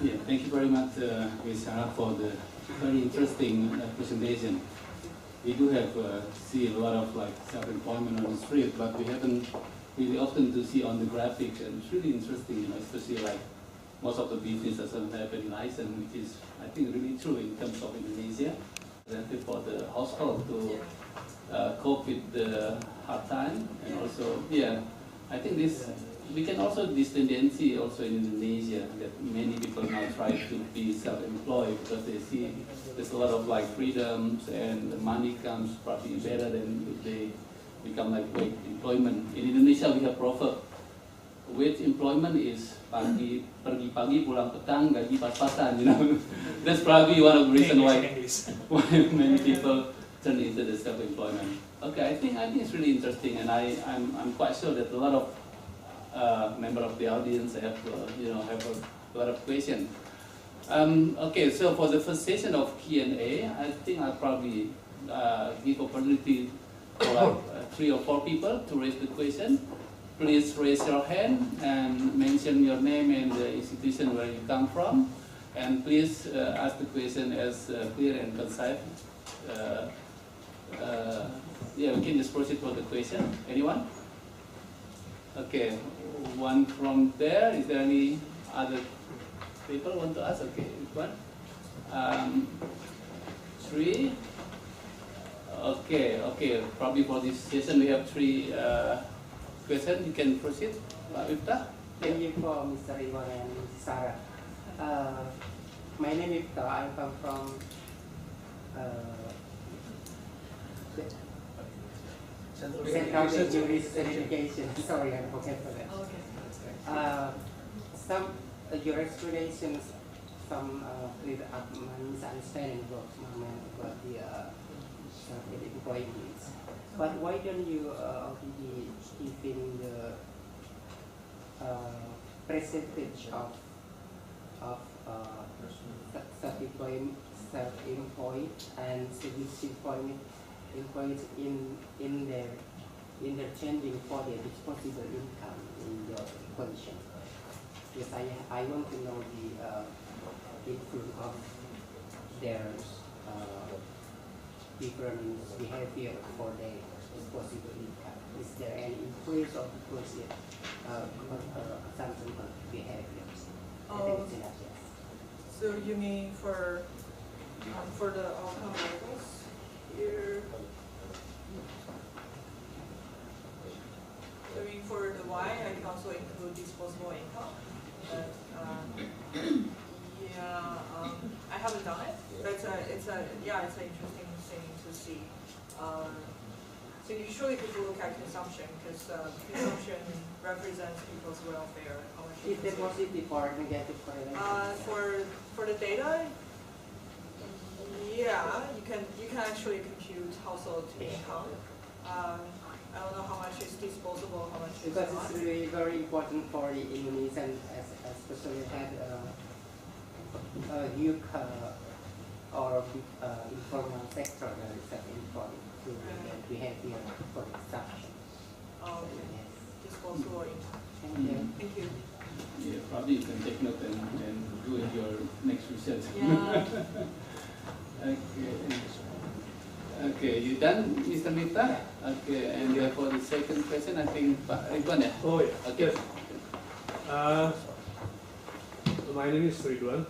Yeah, thank you very much, Ms. Sarah, for the very interesting presentation. We do have see a lot of like self-employment on the street, but we haven't really often to see on the graphics, and it's really interesting, you know, especially like most of the business doesn't have any license, which is I think really true in terms of Indonesia. For the household to cope with the hard time, and also, yeah, I think this we can also this tendency also in Indonesia that many people now try to be self-employed because they see there's a lot of like freedoms and the money comes probably better than if they become like wage employment. In Indonesia we have proverb, wage employment is pergi pagi pulang petang gaji pas-pasan, you know. That's probably one of the reasons why many people turn into the self-employment. Okay, I think it's really interesting, and I'm quite sure that a lot of member of the audience have have a lot of questions. Okay, so for the first session of Q&A, I think I'll probably give opportunity for like 3 or 4 people to raise the question. Please raise your hand and mention your name and the institution where you come from, and please ask the question as clear and concise. Yeah, we can just proceed for the question. Anyone? Okay, one from there. Is there any other people want to ask? Okay, one. 3. Okay. Probably for this session we have 3 questions. You can proceed, Pak Miftah. Thank you for Mr. Iwan and Mrs. Sarah. My name is Miftah. I come from Central Education. Sorry, I forget for that. Okay. Some your explanations, some cleared up my misunderstanding about the self-employment. But why don't you already give in the percentage of self-employed and employed in their changing for their disposable income in your condition? Yes, I want to know the influence of their different behavior for their disposable income. Is there any influence of the consumption behaviors? Yes. So you mean for the outcome levels here? I mean for the Y, I can also include disposable income. But I haven't done it. But it's an interesting thing to see. So usually people look at consumption because consumption represents people's welfare. Is there positive or negative correlation? For the data, yeah, you can actually compute household income. I don't know how much is disposable, how much is not. Because it's really very important for the Indonesian, especially had youth or informal sector that is self-employed to behavior for consumption. Oh, okay. Yes. Disposable income. Thank you. Yeah, probably you can take note and do your next research. Yeah. Okay, you done, Mr. Miftah? Okay, and for the second question, I think Pak Ridwan, yeah? Oh, yeah. Okay. Yes. My name is Ridwan.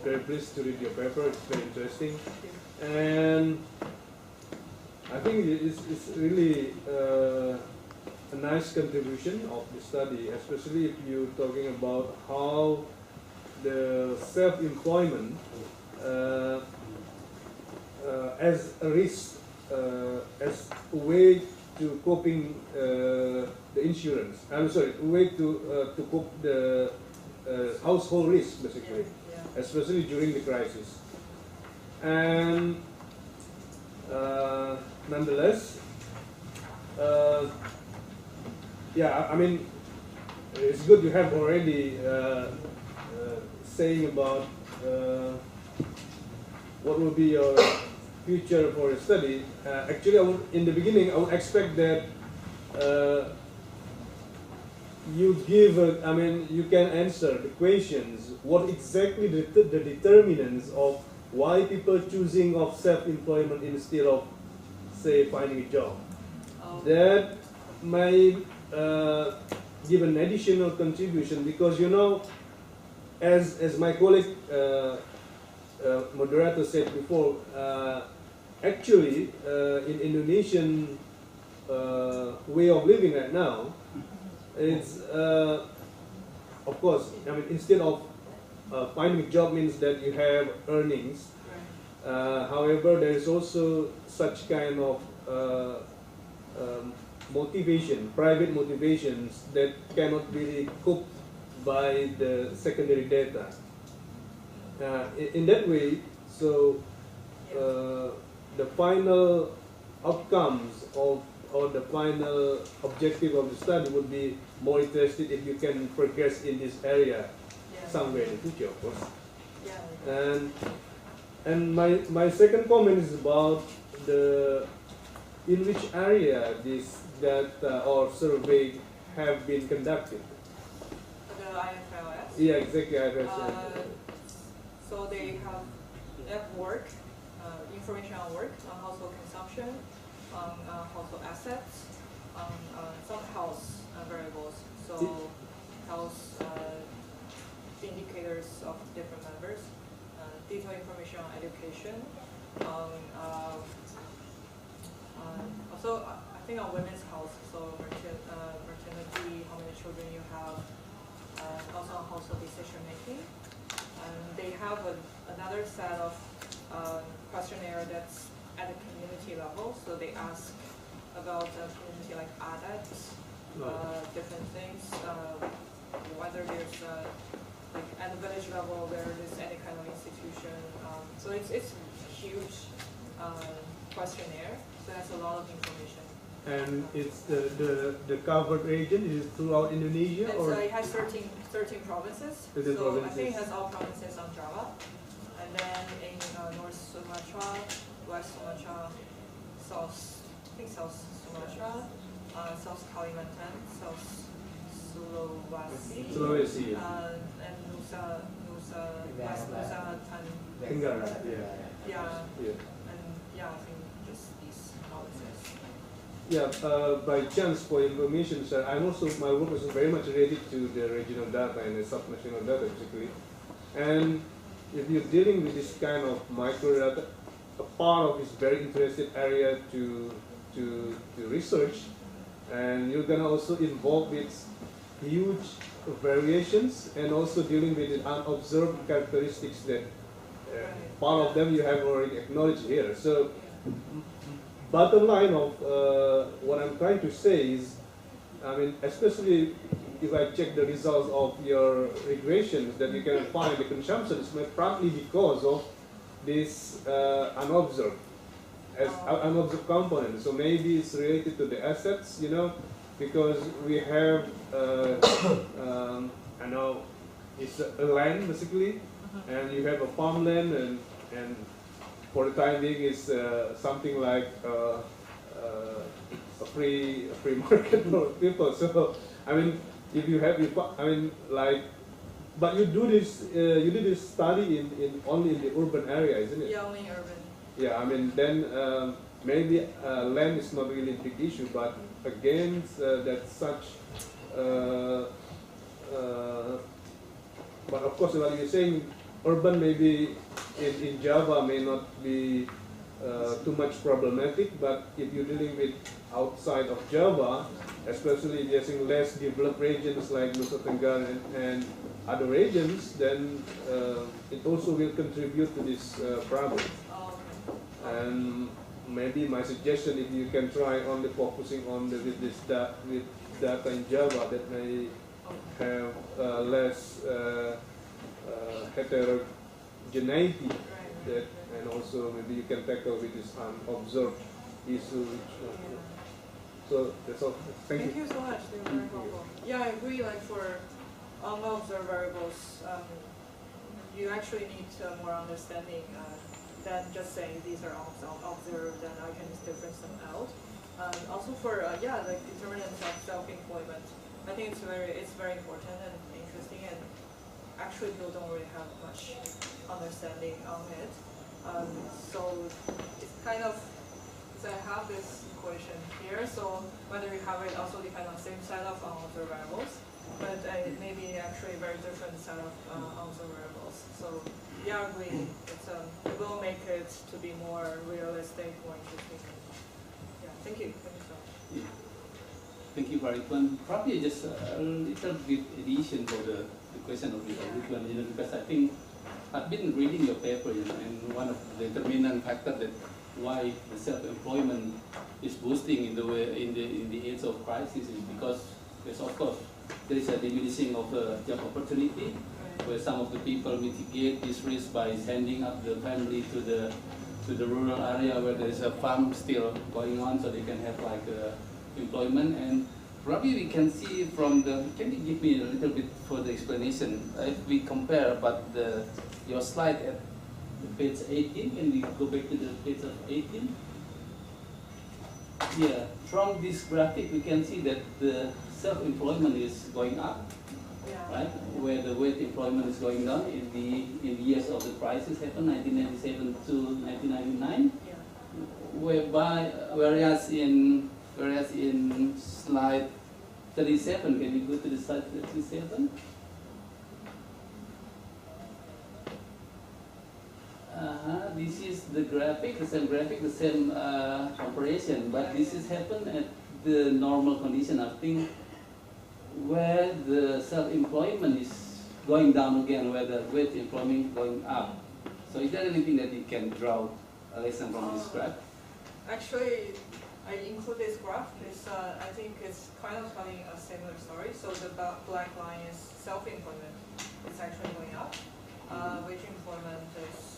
Very pleased to read your paper. It's very interesting, and I think it's really a nice contribution of the study, especially if you're talking about how the self-employment as a risk, as a way to coping the insurance. I'm sorry, a way to cope the household risk, basically, especially during the crisis. And nonetheless, yeah, I mean, it's good you have already saying about what will be your future for a study. Actually, in the beginning, I would expect that you give, I mean, you can answer the questions, what exactly the determinants of why people choosing of self-employment instead of, say, finding a job. That may give an additional contribution, because, you know, as my colleague moderator said before, actually in Indonesian way of living right now, it's of course, I mean, instead of finding a job means that you have earnings. However, there is also such kind of motivation, private motivations that cannot really cope by the secondary data. In that way, so the final outcomes of, or the final objective of the study would be more interested if you can progress in this area somewhere in the future, of course. And my second comment is about the in which area this or survey have been conducted. The IFLS? Yeah, exactly. So they have work, information on work, on household consumption, on household assets, on some health variables. So health indicators of different members, detailed information on education, also I think on women's health, so maternity, how many children you have, also on household decision making. They have another set of questionnaire that's at the community level, so they ask about community like adults, different things, whether there's like at the village level where there's any kind of institution. So it's huge questionnaire, so that's a lot of information. And it's the covered region is throughout Indonesia, or it has 13 provinces. 13 so provinces. I think it has all provinces on Java, and then in North Sumatra, West Sumatra, South Sumatra, South Kalimantan, South Sulawesi, and West Nusa Tenggara. Yeah, and I think just these provinces. Yeah, by chance, for information, sir, I'm also, my work is very much related to the regional data and the subnational data, basically. And if you're dealing with this kind of micro data, a part of this very interested area to research, and you're gonna also involve with huge variations and also dealing with the unobserved characteristics that part of them you have already acknowledged here. So, bottom line of what I'm trying to say is, I mean, especially if I check the results of your regressions, that you can find the consumption is probably because of this unobserved component. So maybe it's related to the assets, you know, because we have, I know, it's a land basically, and you have a farmland, and for the time being is something like a free market for people. So I mean, if you have, I mean, like, but you do this study in only in the urban area, isn't it? Yeah, only urban. Yeah, I mean, then maybe land is not really a big issue, but again, that's such. But of course, like you're saying, urban maybe in Java may not be too much problematic, but if you're dealing with outside of Java, especially if you're seeing less developed regions like Nusa Tenggara and other regions, then it also will contribute to this problem. And maybe my suggestion, if you can try only focusing on with data in Java, that may have less heterogeneity, and also maybe you can tackle with this unobserved issue. So that's all. Thank you. Thank you so much. They were very helpful. Yeah, I agree. Like for unobserved variables, you actually need more understanding than just saying these are observed and I can just difference them out. Also for like determinants of self-employment, I think it's very important and interesting, and actually people don't really have much understanding on it. So it's kind of, so I have this equation here, so whether you have it also depends on the same set of unanswered variables, but it may be actually a very different set of unanswered variables. So yeah, I agree, it will make it to be more realistic, more interesting. Yeah, thank you so much. Yeah. Thank you, Ridwan. Probably just a little bit addition for the question of Ridwan, because I think I've been reading your paper, and one of the determinant factors that why the self-employment is boosting in the age of crisis is because there's, of course, there is a diminishing of the job opportunity, where some of the people mitigate this risk by sending up the family to the rural area where there is a farm still going on, so they can have like employment. And probably we can see from the, can you give me a little bit further explanation if we compare about your slide at page 18, can we go back to the page of 18? Yeah, from this graphic we can see that the self-employment is going up, right? Where the wage employment is going down in the years of the crisis happened, 1997 to 1999. Whereas in slide 37, can you go to the slide 37? This is the graphic, the same operation, but this is happened at the normal condition, I think, where the self-employment is going down again, where the wage employment going up. So is there anything that you can draw a lesson from this graph? Actually, I include this graph because I think it's kind of telling a similar story. So the black line is self-employment. It's actually going up. Wage employment is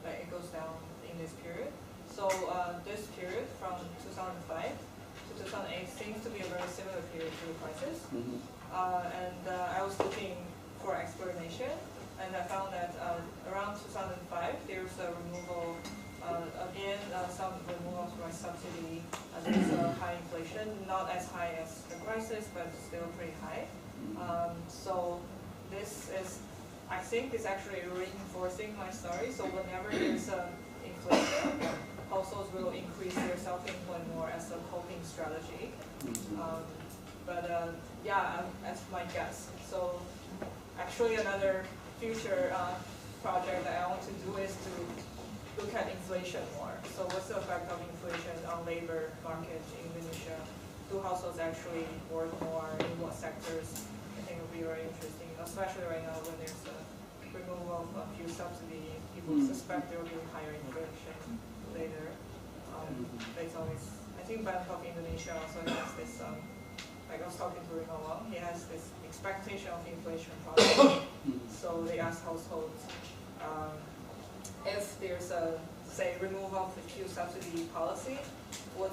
it goes down in this period. So this period from 2005 to 2008 seems to be a very similar period to the crisis. And I was looking for explanation, and I found that around 2005 there's a removal. Again, some removal from subsidy. There's a high inflation, not as high as the crisis, but still pretty high. So this is, I think, is actually reinforcing my story. So whenever there's inflation, households will increase their self-employment more as a coping strategy. Yeah, that's my guess. So actually, another future project that I want to do is to look at inflation more. So what's the effect of inflation on labor market in Indonesia? Do households actually work more? In what sectors? I think it would be very interesting, especially right now when there's a removal of a few subsidy. People suspect there will be higher inflation later. It's always, I think Bank of Indonesia also has this, like I was talking to Rino Wang, he has this expectation of inflation problem. So they ask households, if there's a, say, removal of the Q subsidy policy, what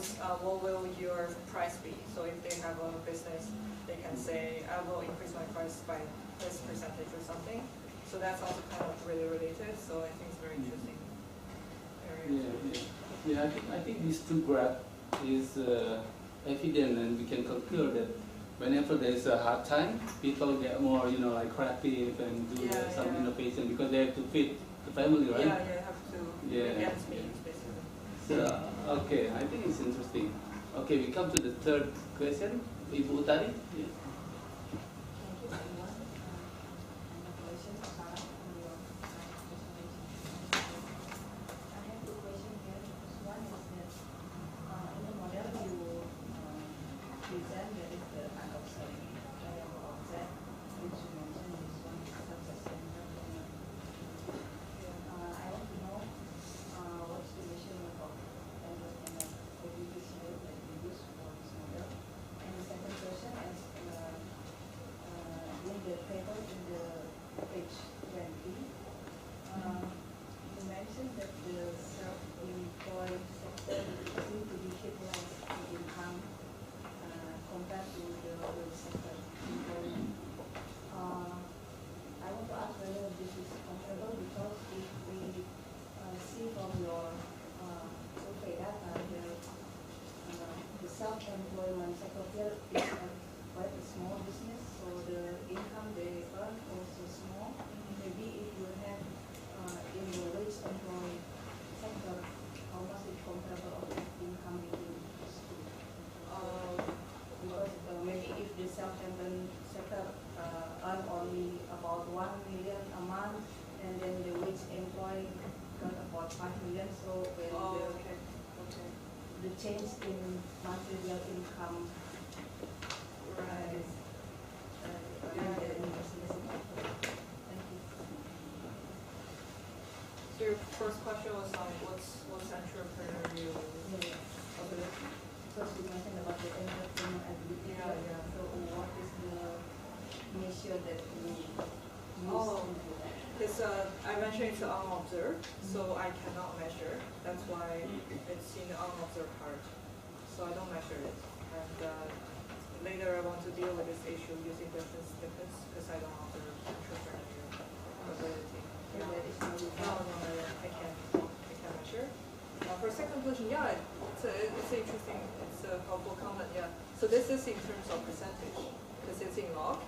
will your price be? So if they have a business, they can say, I will increase my price by this percentage or something. So that's also kind of really related. So I think it's very interesting area. Yeah, I think these two graphs is evident, and we can conclude that whenever there is a hard time, people get more, like creative and do some innovation because they have to feed the family, right? Yeah, you have to get means basically. So, okay, I think it's interesting. Okay, we come to the third question. Ibu Utari? Yeah. Self-employment sector is quite about 1 million a month, and then the wage employee got about 5 million. So when Okay. the change in monthly real income Right. is Yeah. thank you. So your first question was on what's entrepreneurial ability? First you mentioned about the entrepreneur ability. Yeah. So what is the measure that we use Oh. to do that? Because I mentioned it's unobserved, so I cannot measure. That's why it's in the unobserved part. So I don't measure it. And later I want to deal with this issue using different snippets because I don't observe entrepreneurial ability. So there is no No, I can't measure. For second question, yeah, it's interesting, it's a helpful comment, yeah. So this is in terms of percentage, because it's in log.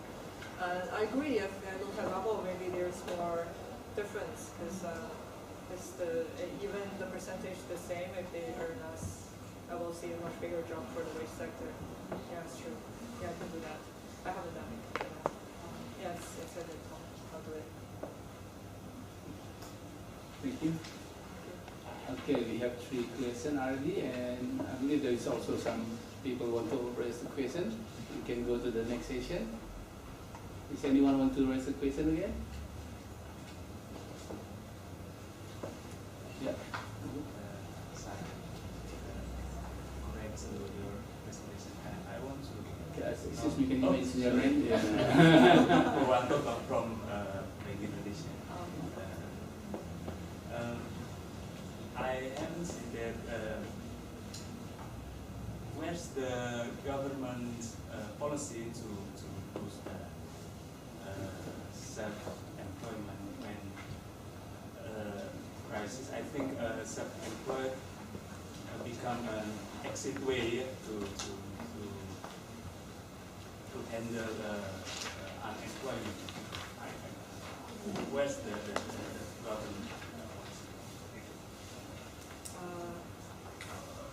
I agree, if I look at level, maybe there's more difference, because even the percentage the same, if they earn less, I will see a much bigger jump for the wage sector. Yeah, it's true. Yeah, I can do that. I haven't done it. Yeah. Yes, it's a good one. I'll do it. Thank you. Okay, we have 3 questions already, and I believe there is also some people want to raise the question. We can go to the next session. Does anyone want to raise a question again? Yeah. Thanks to your presentation. I want to. Okay, excuse me, can you mention your name? Yeah. Purwanto from Indonesia. I haven't seen that. Where's the government policy to boost self-employment when crisis? I think self-employed become an exit way to handle unemployment. Where's the government?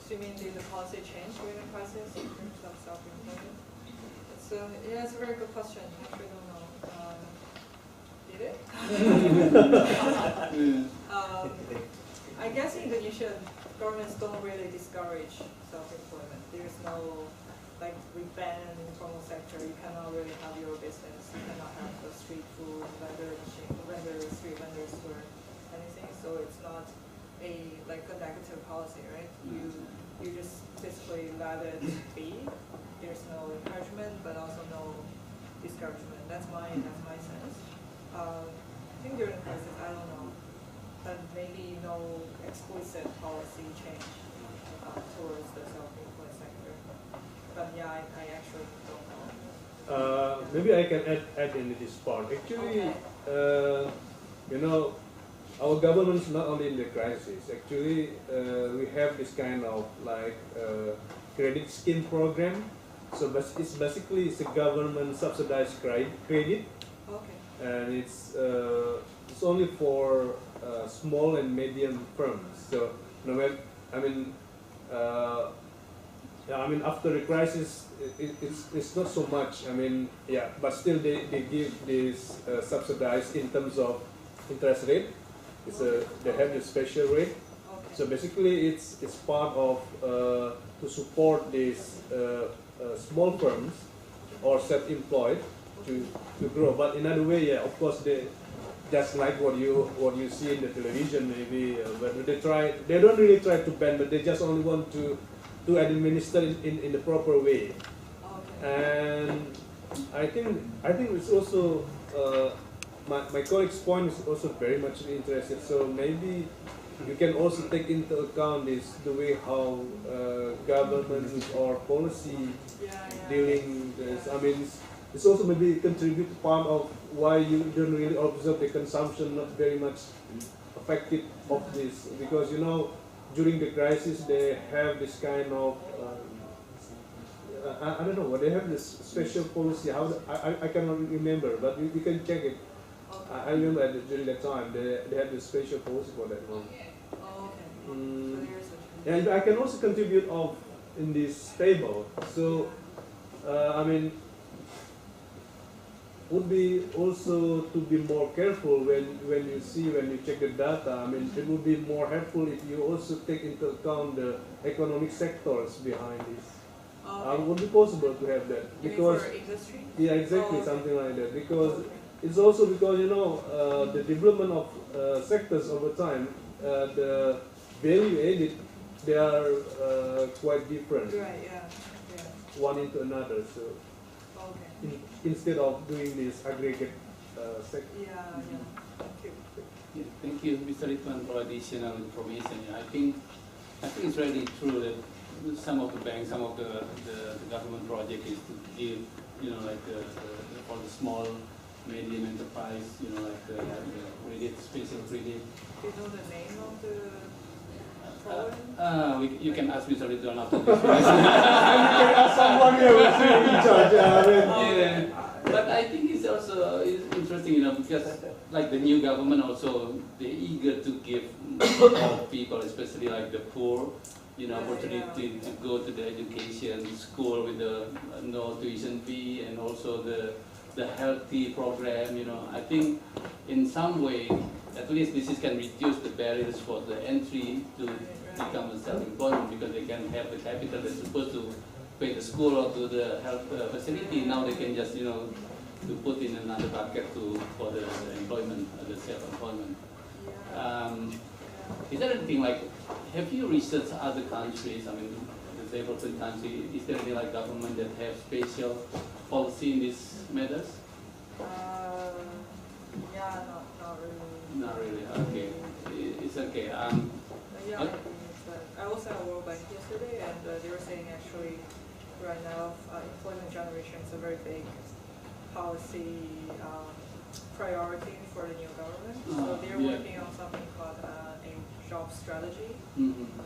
So you mean the policy change during the crisis in terms of self-employment? It's a very good question. I actually don't know. Did it? I guess in Indonesia, governments don't really discourage self-employment. There's no, like, we ban informal sector. You cannot really have your business. You cannot have the street food street vendors or anything. So it's not a negative policy, right? You just basically let it be. There's no encouragement, but also no discouragement. That's my sense. I think during the crisis, I don't know, but maybe no explicit policy change towards the self-employed sector. But yeah, I actually don't know. Maybe I can add in this part. Actually, our government's not only in the crisis. Actually, we have this kind of credit scheme program. So it's basically a government subsidized credit, Okay. and it's only for small and medium firms. So after the crisis, it's not so much. But still they give this subsidized in terms of interest rate. They have the special rate. Okay. So basically, it's part of to support these small firms or self-employed to grow. But in another way, yeah, of course, they just like what you see in the television, maybe. But they don't really try to ban, but they just only want to administer in the proper way. Okay. And I think it's also. My colleague's point is also very much interested, so maybe you can also take into account the way how government or policy dealing this. It's also maybe contribute to part of why you don't really observe the consumption not very much affected of this, because during the crisis they have this kind of I don't know what they have, this special policy. I cannot remember, but you can check it. I remember during that time they had this special policy for that one. Oh, okay. And I can also contribute in this table. So would be also to be more careful when you check the data. I mean, it would be more helpful if you also take into account the economic sectors behind this. Would be possible to have that You mean because for industry? yeah, exactly, Oh, okay. something like that. Because Okay. it's also because the development of sectors over time, the value added, they are quite different Right, yeah, yeah, one into another. So okay. instead of doing this aggregate sector. Yeah, yeah, thank you. Yeah, thank you, Mr. Ritwan, for additional information. Yeah, I think it's really true that some of the banks, some of the government project is to give, for the small, medium enterprise, the credit, special credit. Do you know the name of the program? You can ask Mr. Ritwan after this. Someone here was in charge. Yeah, but I think it's also interesting, because like the new government also, they're eager to give more people, especially like the poor, opportunity to go to the education school with the no tuition fee, and also the healthy program. I think in some way, at least this can reduce the barriers for the entry to become a self-employment, because they can have the capital that's supposed to pay the school or to the health facility. Now they can just to put in another bucket for the employment, the self-employment. Is there anything like, have you researched other countries, I mean, the developing country, is there any like government that have special policy in these matters? Yeah, not really. Not really, okay. It's okay. Yeah, I was at a World Bank yesterday, and they were saying actually right now employment generation is a very big policy priority for the new government. So they're yeah. working on something called a job strategy. Mm-hmm.